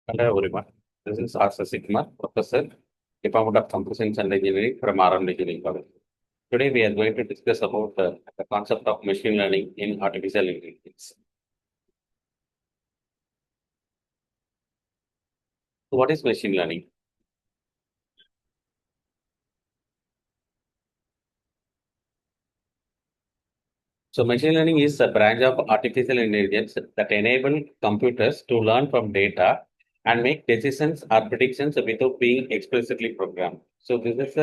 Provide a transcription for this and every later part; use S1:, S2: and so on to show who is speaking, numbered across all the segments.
S1: Hello everyone. This is Sasikumar, Professor, Department of Computer Science and Engineering from RMDEC College. Today we are going to discuss about the concept of machine learning in artificial intelligence. So what is machine learning? So machine learning is a branch of artificial intelligence that enable computers to learn from data and make decisions or predictions without being explicitly programmed. So this is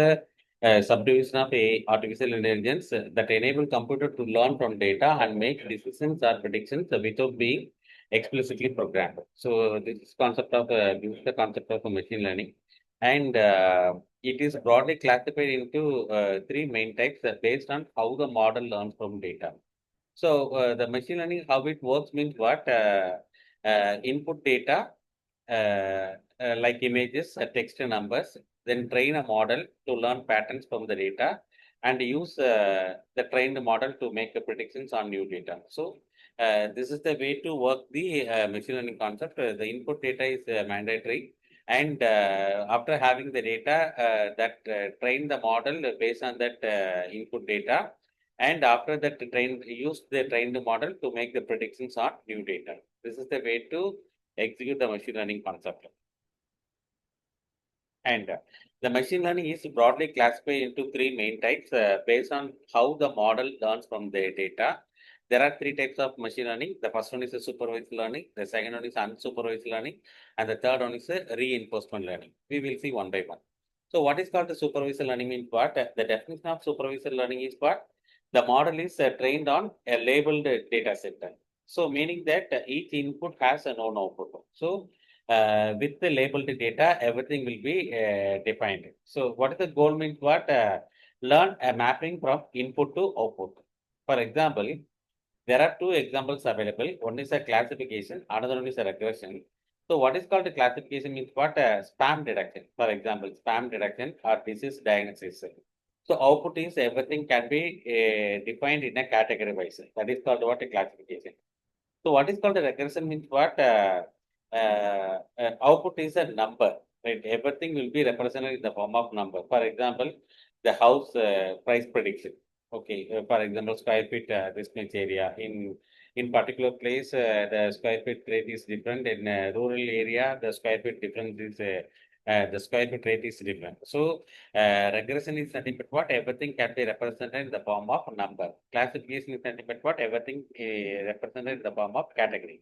S1: a subdivision of a artificial intelligence that enable computer to learn from data and make decisions or predictions without being explicitly programmed. So this is the concept of machine learning, and it is broadly classified into three main types based on how the model learns from data. So the machine learning, how it works means what? Input data like images, text and numbers, then train a model to learn patterns from the data and use the trained model to make the predictions on new data. So this is the way to work the machine learning concept. The input data is mandatory. And after having the data that train the model based on that input data, and after that use the trained model to make the predictions on new data. This is the way to execute the machine learning concept. And the machine learning is broadly classified into three main types based on how the model learns from the data. There are three types of machine learning. The first one is a supervised learning, the second one is unsupervised learning, and the third one is a reinforcement learning. We will see one by one. So what is called the supervised learning means what? The definition of supervised learning is what? The model is trained on a labeled data set. So meaning that each input has a known output. So with the labeled data, everything will be defined. So what is the goal means what? Learn a mapping from input to output. For example, there are two examples available. One is a classification, another one is a regression. So what is called a classification means what? Spam detection. For example, spam detection or disease diagnosis. So output is everything can be defined in a category wise. That is called what? A classification. So what is called a regression means what? Output is a number, right? Everything will be represented in the form of number. For example, the house price prediction. Okay, for example, square feet this much area in particular place, the square feet rate is different. In rural area, the square feet difference is the square feet rate is different. So regression is nothing but what? Everything can be represented in the form of number. Classification is nothing but what? Everything represented in the form of category.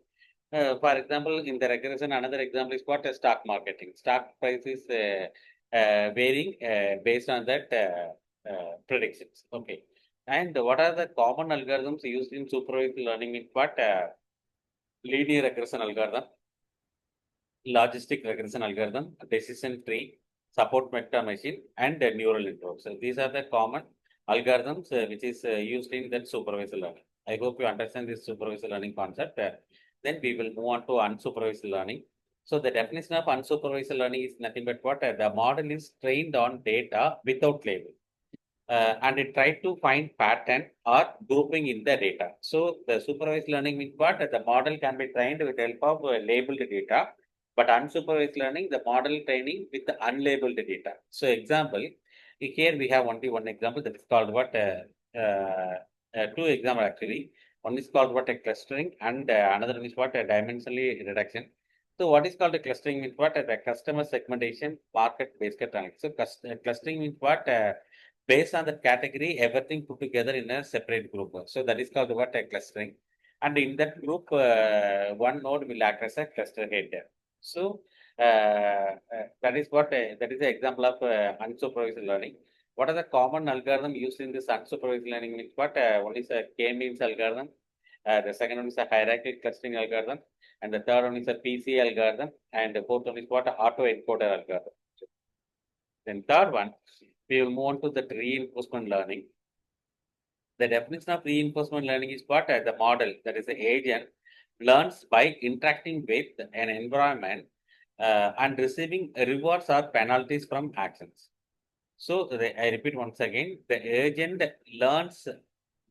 S1: For example, in the regression, another example is what? Stock marketing. Stock price is varying based on that predictions. Okay. And what are the common algorithms used in supervised learning? In what? Linear regression algorithm, logistic regression algorithm, decision tree, support vector machine, and neural networks. So these are the common algorithms which is used in that supervised learning. I hope you understand this supervised learning concept. Then we will move on to unsupervised learning. So the definition of unsupervised learning is nothing but what? The model is trained on data without label. And it tried to find pattern or grouping in the data. So the supervised learning means what? The model can be trained with the help of labeled data, but unsupervised learning, the model training with the unlabeled data. So example, here we have only one example that is called what? Two example actually. One is called what? A clustering, and another one is what? A dimensionally reduction. So what is called a clustering means what? The customer segmentation market based analysis. So clustering means what? Based on the category, everything put together in a separate group. So that is called what? A clustering. And in that group, one node will act as a cluster head. So that is what that is the example of unsupervised learning. What are the common algorithm used in this unsupervised learning? Means what? One is a k-means algorithm. The second one is a hierarchical clustering algorithm, and the third one is a PC algorithm, and the fourth one is what? Auto-encoder algorithm. Then third one, we will move on to the reinforcement learning. The definition of reinforcement learning is what? The model, that is the agent, learns by interacting with an environment and receiving rewards or penalties from actions. So I repeat once again, the agent learns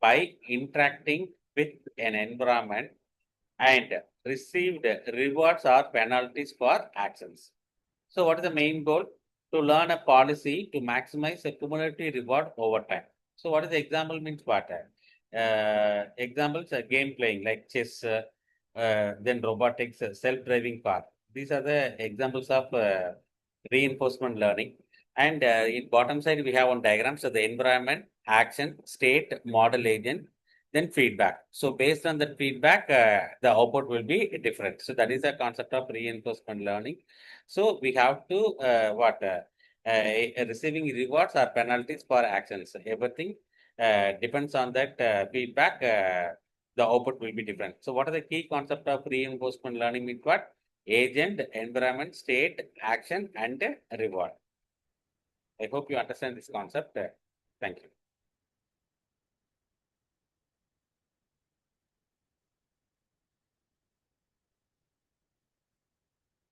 S1: by interacting with an environment and received rewards or penalties for actions. So what is the main goal? To learn a policy to maximize a cumulative reward over time. So what is the example means what? Examples are game playing like chess, then robotics, self-driving car. These are the examples of reinforcement learning. And in bottom side, we have one diagram. So the environment, action, state, model agent, then feedback. So based on that feedback, the output will be different. So that is the concept of reinforcement learning. So we have to receiving rewards or penalties for actions. Everything depends on that feedback. The output will be different. So what are the key concept of reinforcement learning means what? Agent, environment, state, action, and reward. I hope you understand this concept. Thank you.